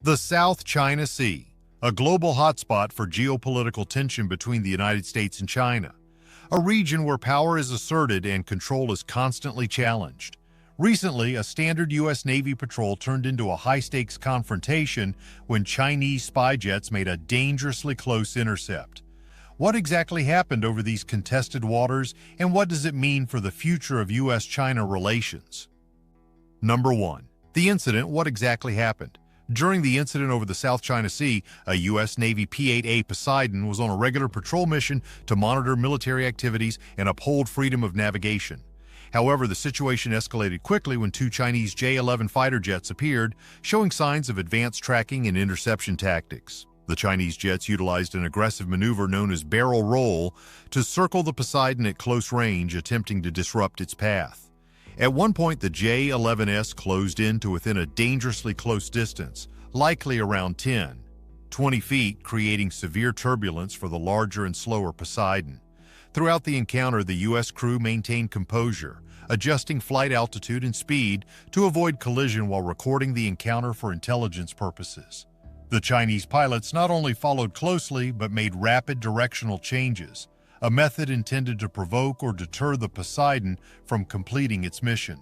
The South China Sea, a global hotspot for geopolitical tension between the United States and China, a region where power is asserted and control is constantly challenged. Recently, a standard US Navy patrol turned into a high-stakes confrontation when Chinese spy jets made a dangerously close intercept. What exactly happened over these contested waters, and what does it mean for the future of US-China relations? Number 1. The incident. What exactly happened? During the incident over the South China Sea, a US Navy P-8A Poseidon was on a regular patrol mission to monitor military activities and uphold freedom of navigation. However, the situation escalated quickly when two Chinese J-11 fighter jets appeared, showing signs of advanced tracking and interception tactics. The Chinese jets utilized an aggressive maneuver known as barrel roll to circle the Poseidon at close range, attempting to disrupt its path. At one point, the J-11S closed in to within a dangerously close distance, likely around 10-20 feet, creating severe turbulence for the larger and slower Poseidon. Throughout the encounter, the U.S. crew maintained composure, adjusting flight altitude and speed to avoid collision while recording the encounter for intelligence purposes. The Chinese pilots not only followed closely but made rapid directional changes, a method intended to provoke or deter the Poseidon from completing its mission.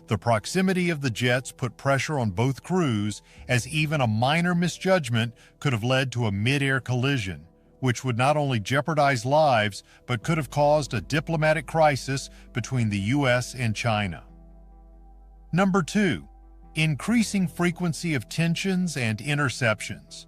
The proximity of the jets put pressure on both crews, as even a minor misjudgment could have led to a mid-air collision, which would not only jeopardize lives but could have caused a diplomatic crisis between the U.S. and China. Number 2. Increasing frequency of tensions and interceptions.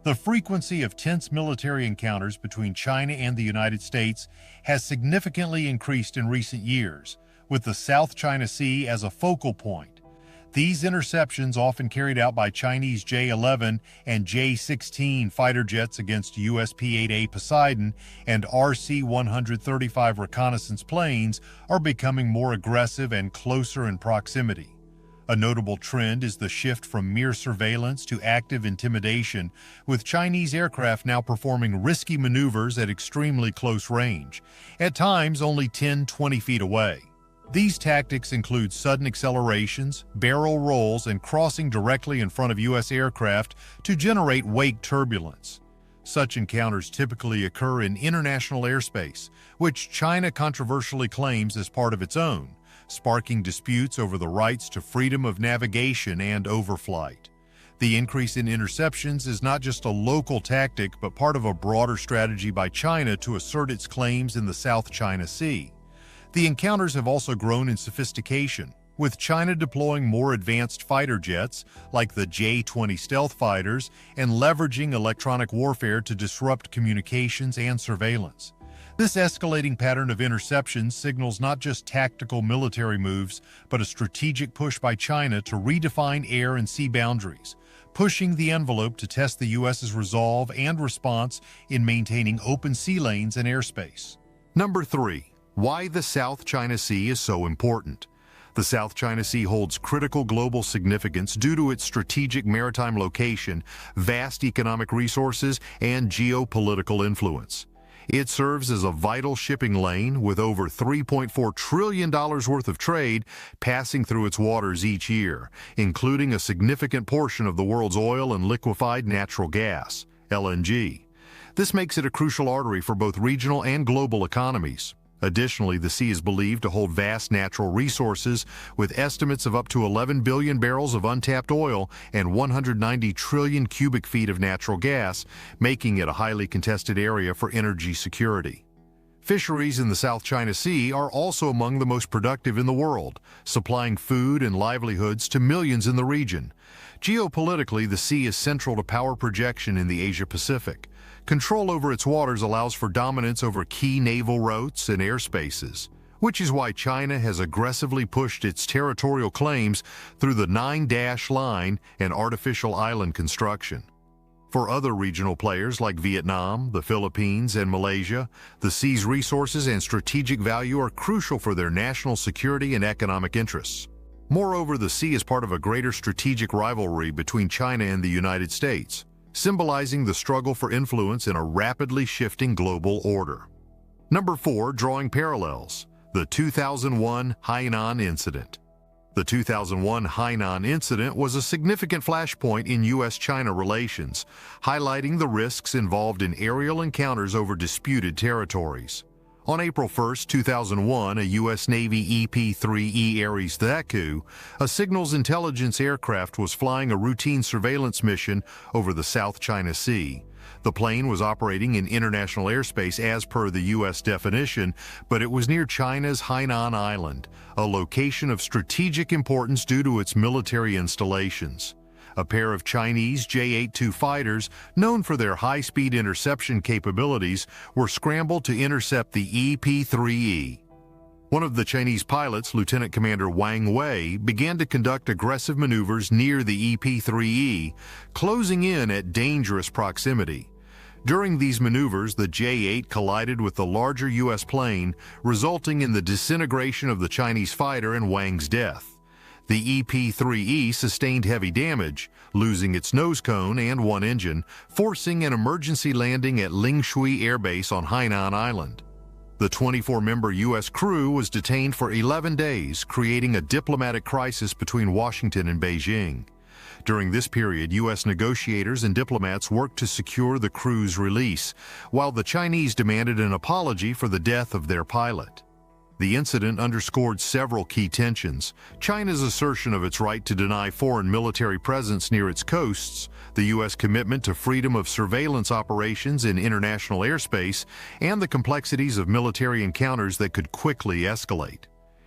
The frequency of tense military encounters between China and the United States has significantly increased in recent years, with the South China Sea as a focal point. These interceptions, often carried out by Chinese J-11 and J-16 fighter jets against US P-8A Poseidon and RC-135 reconnaissance planes, are becoming more aggressive and closer in proximity. A notable trend is the shift from mere surveillance to active intimidation, with Chinese aircraft now performing risky maneuvers at extremely close range, at times only 10-20 feet away. These tactics include sudden accelerations, barrel rolls, and crossing directly in front of U.S. aircraft to generate wake turbulence. Such encounters typically occur in international airspace, which China controversially claims as part of its own, sparking disputes over the rights to freedom of navigation and overflight. The increase in interceptions is not just a local tactic but part of a broader strategy by China to assert its claims in the South China Sea. The encounters have also grown in sophistication, with China deploying more advanced fighter jets, like the J-20 stealth fighters, and leveraging electronic warfare to disrupt communications and surveillance. This escalating pattern of interceptions signals not just tactical military moves, but a strategic push by China to redefine air and sea boundaries, pushing the envelope to test the U.S.'s resolve and response in maintaining open sea lanes and airspace. Number 3. Why the South China Sea is so important. The South China Sea holds critical global significance due to its strategic maritime location, vast economic resources, and geopolitical influence. It serves as a vital shipping lane with over $3.4 trillion worth of trade passing through its waters each year, including a significant portion of the world's oil and liquefied natural gas, LNG. This makes it a crucial artery for both regional and global economies. Additionally, the sea is believed to hold vast natural resources, with estimates of up to 11 billion barrels of untapped oil and 190 trillion cubic feet of natural gas, making it a highly contested area for energy security. Fisheries in the South China Sea are also among the most productive in the world, supplying food and livelihoods to millions in the region. Geopolitically, the sea is central to power projection in the Asia-Pacific. Control over its waters allows for dominance over key naval routes and airspaces, which is why China has aggressively pushed its territorial claims through the Nine-Dash Line and artificial island construction. For other regional players like Vietnam, the Philippines, and Malaysia, the sea's resources and strategic value are crucial for their national security and economic interests. Moreover, the sea is part of a greater strategic rivalry between China and the United States, symbolizing the struggle for influence in a rapidly shifting global order. Number 4. Drawing parallels. The 2001 Hainan Incident. The 2001 Hainan incident was a significant flashpoint in U.S.-China relations, highlighting the risks involved in aerial encounters over disputed territories. On April 1, 2001, a U.S. Navy EP-3E Ares Thaku, a signals intelligence aircraft, was flying a routine surveillance mission over the South China Sea. The plane was operating in international airspace as per the U.S. definition, but it was near China's Hainan Island, a location of strategic importance due to its military installations. A pair of Chinese J-82 fighters, known for their high-speed interception capabilities, were scrambled to intercept the EP-3E. One of the Chinese pilots, Lieutenant Commander Wang Wei, began to conduct aggressive maneuvers near the EP-3E, closing in at dangerous proximity. During these maneuvers, the J-8 collided with the larger U.S. plane, resulting in the disintegration of the Chinese fighter and Wang's death. The EP-3E sustained heavy damage, losing its nose cone and one engine, forcing an emergency landing at Lingshui Air Base on Hainan Island. The 24-member U.S. crew was detained for 11 days, creating a diplomatic crisis between Washington and Beijing. During this period, U.S. negotiators and diplomats worked to secure the crew's release, while the Chinese demanded an apology for the death of their pilot. The incident underscored several key tensions: China's assertion of its right to deny foreign military presence near its coasts, the U.S. commitment to freedom of surveillance operations in international airspace, and the complexities of military encounters that could quickly escalate.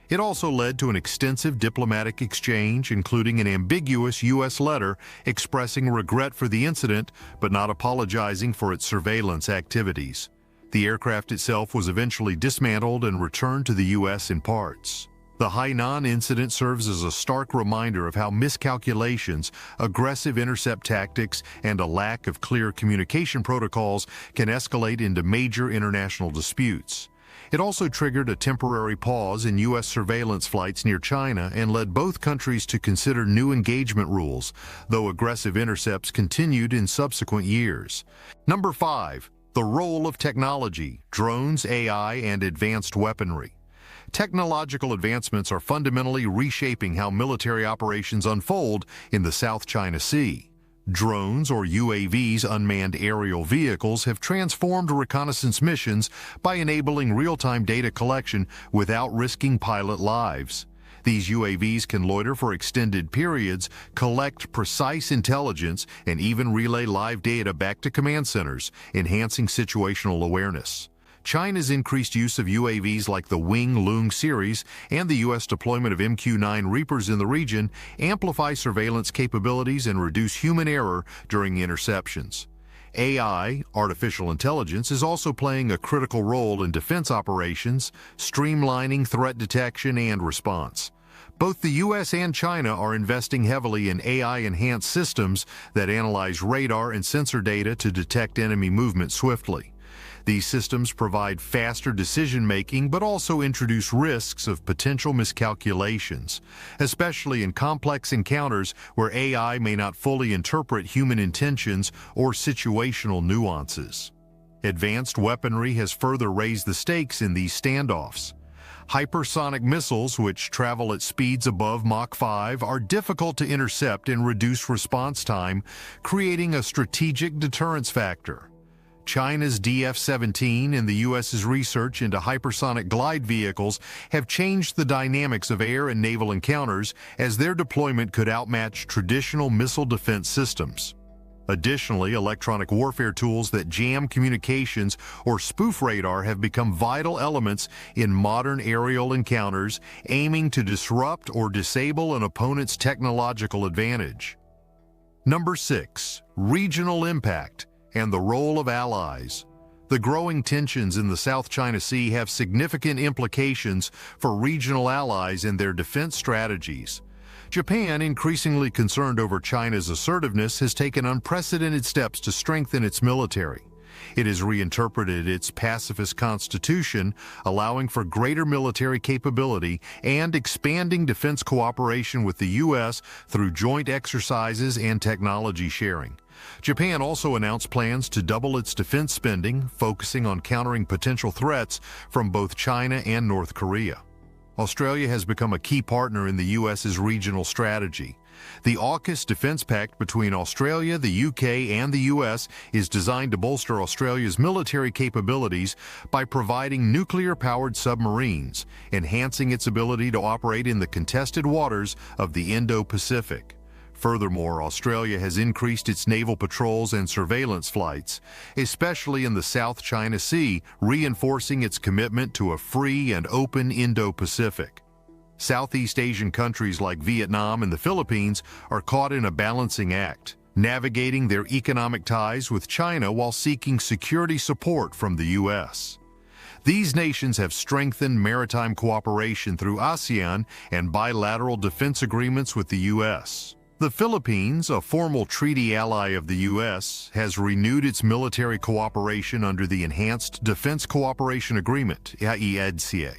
It also led to an extensive diplomatic exchange, including an ambiguous U.S. letter expressing regret for the incident but not apologizing for its surveillance activities. The aircraft itself was eventually dismantled and returned to the U.S. in parts. The Hainan incident serves as a stark reminder of how miscalculations, aggressive intercept tactics, and a lack of clear communication protocols can escalate into major international disputes. It also triggered a temporary pause in U.S. surveillance flights near China and led both countries to consider new engagement rules, though aggressive intercepts continued in subsequent years. Number 5. The role of technology, drones, AI, and advanced weaponry. Technological advancements are fundamentally reshaping how military operations unfold in the South China Sea. Drones, or UAVs, unmanned aerial vehicles, have transformed reconnaissance missions by enabling real-time data collection without risking pilot lives. These UAVs can loiter for extended periods, collect precise intelligence, and even relay live data back to command centers, enhancing situational awareness. China's increased use of UAVs like the Wing-Lung series and the U.S. deployment of MQ-9 Reapers in the region amplify surveillance capabilities and reduce human error during interceptions. AI, artificial intelligence, is also playing a critical role in defense operations, streamlining threat detection and response. Both the U.S. and China are investing heavily in AI-enhanced systems that analyze radar and sensor data to detect enemy movement swiftly. These systems provide faster decision-making but also introduce risks of potential miscalculations, especially in complex encounters where AI may not fully interpret human intentions or situational nuances. Advanced weaponry has further raised the stakes in these standoffs. Hypersonic missiles, which travel at speeds above Mach 5, are difficult to intercept and reduce response time, creating a strategic deterrence factor. China's DF-17 and the U.S.'s research into hypersonic glide vehicles have changed the dynamics of air and naval encounters, as their deployment could outmatch traditional missile defense systems. Additionally, electronic warfare tools that jam communications or spoof radar have become vital elements in modern aerial encounters, aiming to disrupt or disable an opponent's technological advantage. Number 6. Regional impact and the role of allies. The growing tensions in the South China Sea have significant implications for regional allies and their defense strategies. Japan, increasingly concerned over China's assertiveness, has taken unprecedented steps to strengthen its military. It has reinterpreted its pacifist constitution, allowing for greater military capability and expanding defense cooperation with the U.S. through joint exercises and technology sharing. Japan also announced plans to double its defense spending, focusing on countering potential threats from both China and North Korea. Australia has become a key partner in the US's regional strategy. The AUKUS defense pact between Australia, the UK, and the US is designed to bolster Australia's military capabilities by providing nuclear-powered submarines, enhancing its ability to operate in the contested waters of the Indo-Pacific. Furthermore, Australia has increased its naval patrols and surveillance flights, especially in the South China Sea, reinforcing its commitment to a free and open Indo-Pacific. Southeast Asian countries like Vietnam and the Philippines are caught in a balancing act, navigating their economic ties with China while seeking security support from the U.S. These nations have strengthened maritime cooperation through ASEAN and bilateral defense agreements with the U.S. The Philippines, a formal treaty ally of the U.S., has renewed its military cooperation under the Enhanced Defense Cooperation Agreement, EDCA,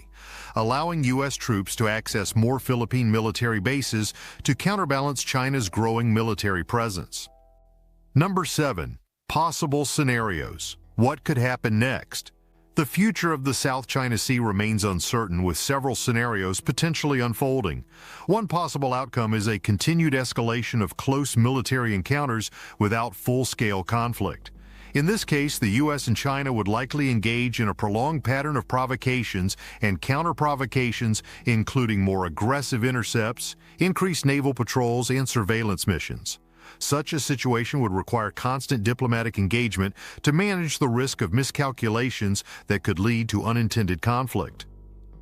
allowing U.S. troops to access more Philippine military bases to counterbalance China's growing military presence. Number 7. Possible scenarios. What could happen next? The future of the South China Sea remains uncertain, with several scenarios potentially unfolding. One possible outcome is a continued escalation of close military encounters without full-scale conflict. In this case, the U.S. and China would likely engage in a prolonged pattern of provocations and counter-provocations, including more aggressive intercepts, increased naval patrols, and surveillance missions. Such a situation would require constant diplomatic engagement to manage the risk of miscalculations that could lead to unintended conflict.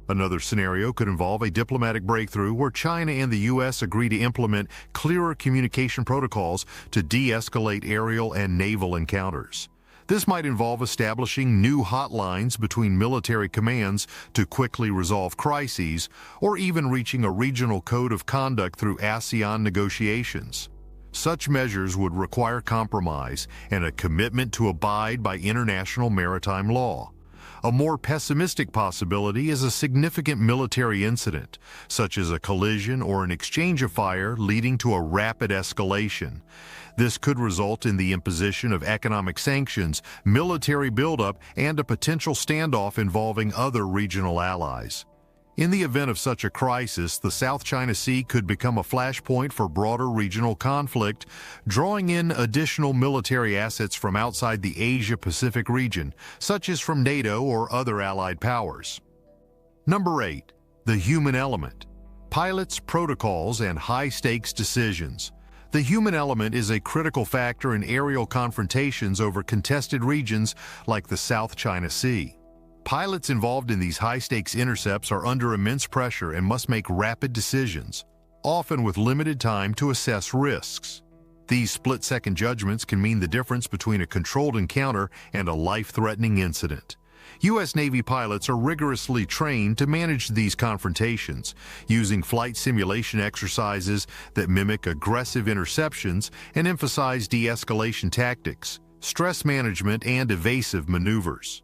Another scenario could involve a diplomatic breakthrough where China and the U.S. agree to implement clearer communication protocols to de-escalate aerial and naval encounters. This might involve establishing new hotlines between military commands to quickly resolve crises, or even reaching a regional code of conduct through ASEAN negotiations. Such measures would require compromise and a commitment to abide by international maritime law. A more pessimistic possibility is a significant military incident, such as a collision or an exchange of fire leading to a rapid escalation. This could result in the imposition of economic sanctions, military buildup, and a potential standoff involving other regional allies. In the event of such a crisis, the South China Sea could become a flashpoint for broader regional conflict, drawing in additional military assets from outside the Asia-Pacific region, such as from NATO or other allied powers. Number 8. The human element. Pilots, protocols, and high-stakes decisions. The human element is a critical factor in aerial confrontations over contested regions like the South China Sea. Pilots involved in these high-stakes intercepts are under immense pressure and must make rapid decisions, often with limited time to assess risks. These split-second judgments can mean the difference between a controlled encounter and a life-threatening incident. US Navy pilots are rigorously trained to manage these confrontations, using flight simulation exercises that mimic aggressive interceptions and emphasize de-escalation tactics, stress management, and evasive maneuvers.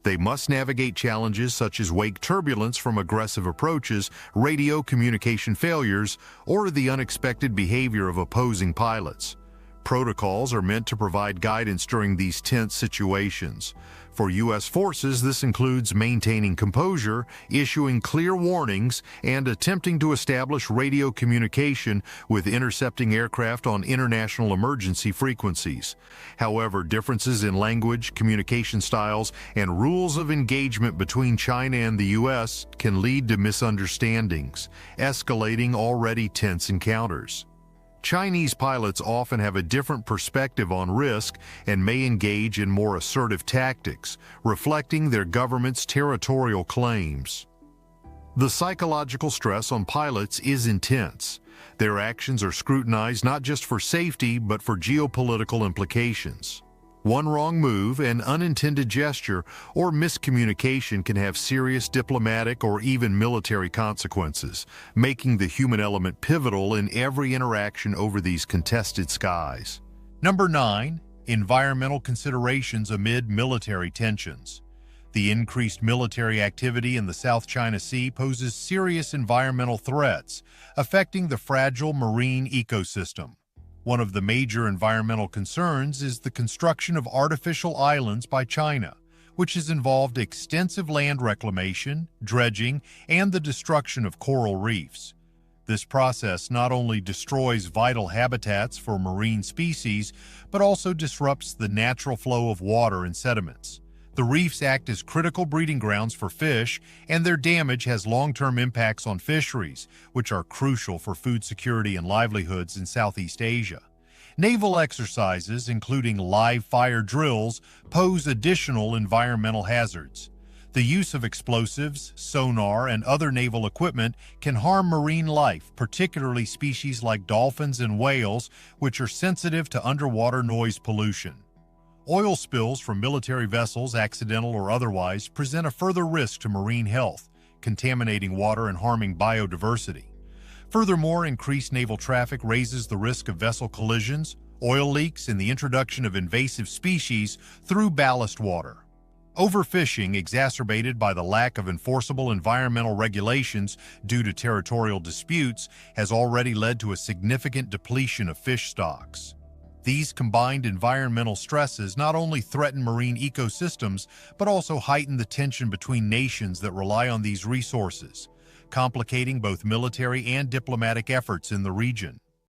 They must navigate challenges such as wake turbulence from aggressive approaches, radio communication failures, or the unexpected behavior of opposing pilots. Protocols are meant to provide guidance during these tense situations. For U.S. forces, this includes maintaining composure, issuing clear warnings, and attempting to establish radio communication with intercepting aircraft on international emergency frequencies. However, differences in language, communication styles, and rules of engagement between China and the U.S. can lead to misunderstandings, escalating already tense encounters. Chinese pilots often have a different perspective on risk and may engage in more assertive tactics, reflecting their government's territorial claims. The psychological stress on pilots is intense. Their actions are scrutinized not just for safety, but for geopolitical implications. One wrong move, an unintended gesture, or miscommunication can have serious diplomatic or even military consequences, making the human element pivotal in every interaction over these contested skies. Number 9. Environmental considerations amid military tensions. The increased military activity in the South China Sea poses serious environmental threats, affecting the fragile marine ecosystem. One of the major environmental concerns is the construction of artificial islands by China, which has involved extensive land reclamation, dredging, and the destruction of coral reefs. This process not only destroys vital habitats for marine species, but also disrupts the natural flow of water and sediments. The reefs act as critical breeding grounds for fish, and their damage has long-term impacts on fisheries, which are crucial for food security and livelihoods in Southeast Asia. Naval exercises, including live fire drills, pose additional environmental hazards. The use of explosives, sonar, and other naval equipment can harm marine life, particularly species like dolphins and whales, which are sensitive to underwater noise pollution. Oil spills from military vessels, accidental or otherwise, present a further risk to marine health, contaminating water and harming biodiversity. Furthermore, increased naval traffic raises the risk of vessel collisions, oil leaks, and the introduction of invasive species through ballast water. Overfishing, exacerbated by the lack of enforceable environmental regulations due to territorial disputes, has already led to a significant depletion of fish stocks. These combined environmental stresses not only threaten marine ecosystems, but also heighten the tension between nations that rely on these resources, complicating both military and diplomatic efforts in the region.